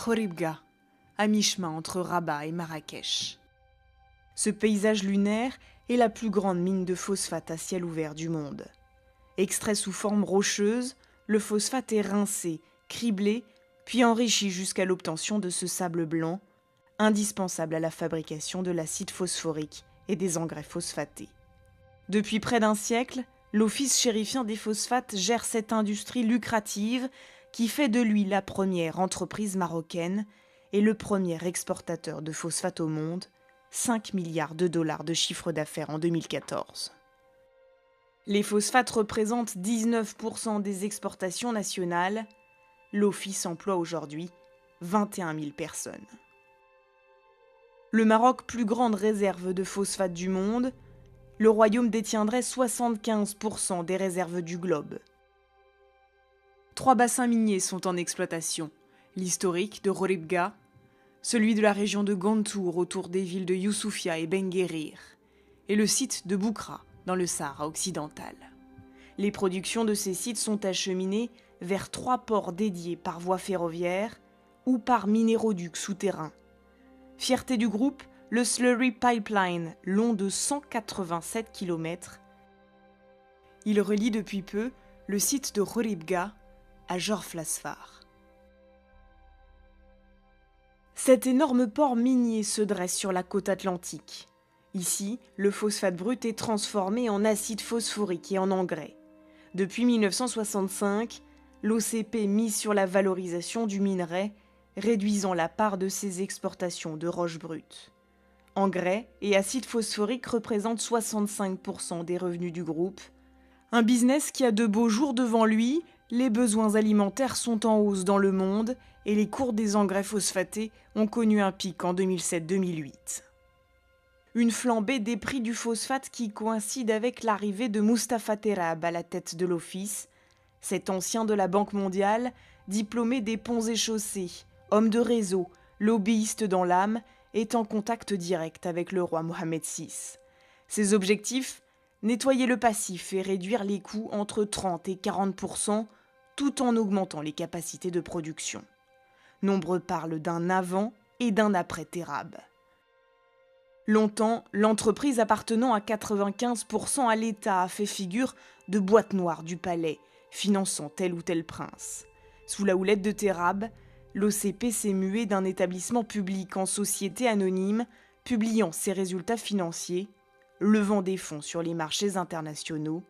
Khoribga, à mi-chemin entre Rabat et Marrakech. Ce paysage lunaire est la plus grande mine de phosphate à ciel ouvert du monde. Extrait sous forme rocheuse, le phosphate est rincé, criblé, puis enrichi jusqu'à l'obtention de ce sable blanc, indispensable à la fabrication de l'acide phosphorique et des engrais phosphatés. Depuis près d'un siècle, l'Office chérifien des phosphates gère cette industrie lucrative qui fait de lui la première entreprise marocaine et le premier exportateur de phosphate au monde, 5 milliards de dollars de chiffre d'affaires en 2014. Les phosphates représentent 19% des exportations nationales. L'Office emploie aujourd'hui 21 000 personnes. Le Maroc, plus grande réserve de phosphate du monde, le royaume détiendrait 75% des réserves du globe. 3 bassins miniers sont en exploitation, l'historique de Khoribga, celui de la région de Gantour autour des villes de Youssoufia et Ben Guerir, et le site de Boukra dans le Sahara occidental. Les productions de ces sites sont acheminées vers 3 ports dédiés par voie ferroviaire ou par minéroducs souterrains. Fierté du groupe, le Slurry Pipeline, long de 187 km. Il relie depuis peu le site de Khoribga à Jorf Lasfar. Cet énorme port minier se dresse sur la côte atlantique. Ici, le phosphate brut est transformé en acide phosphorique et en engrais. Depuis 1965, l'OCP mise sur la valorisation du minerai, réduisant la part de ses exportations de roches brutes. Engrais et acide phosphorique représentent 65% des revenus du groupe. Un business qui a de beaux jours devant lui, les besoins alimentaires sont en hausse dans le monde et les cours des engrais phosphatés ont connu un pic en 2007-2008. Une flambée des prix du phosphate qui coïncide avec l'arrivée de Mustapha Terrab à la tête de l'Office, cet ancien de la Banque mondiale, diplômé des ponts et chaussées, homme de réseau, lobbyiste dans l'âme, est en contact direct avec le roi Mohamed VI. Ses objectifs : nettoyer le passif et réduire les coûts entre 30 et 40%, tout en augmentant les capacités de production. Nombreux parlent d'un avant et d'un après Terrab. Longtemps, l'entreprise appartenant à 95% à l'État a fait figure de boîte noire du palais, finançant tel ou tel prince. Sous la houlette de Terrab, l'OCP s'est mué d'un établissement public en société anonyme, publiant ses résultats financiers, levant des fonds sur les marchés internationaux,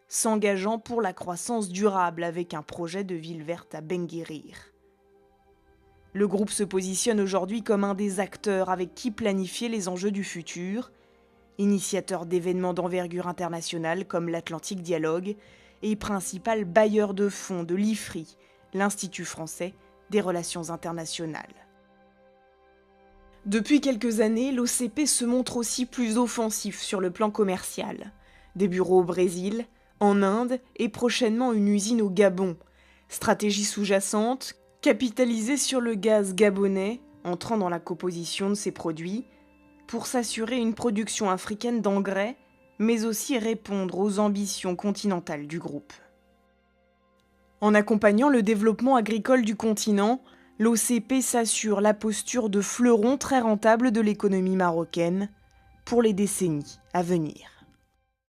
s'engageant pour la croissance durable avec un projet de ville verte à Ben Guerir. Le groupe se positionne aujourd'hui comme un des acteurs avec qui planifier les enjeux du futur, initiateur d'événements d'envergure internationale comme l'Atlantique Dialogue et principal bailleur de fonds de l'IFRI, l'Institut français des relations internationales. Depuis quelques années, l'OCP se montre aussi plus offensif sur le plan commercial. Des bureaux au Brésil, en Inde et prochainement une usine au Gabon. Stratégie sous-jacente, capitaliser sur le gaz gabonais, entrant dans la composition de ses produits, pour s'assurer une production africaine d'engrais, mais aussi répondre aux ambitions continentales du groupe. En accompagnant le développement agricole du continent, l'OCP s'assure la posture de fleuron très rentable de l'économie marocaine pour les décennies à venir.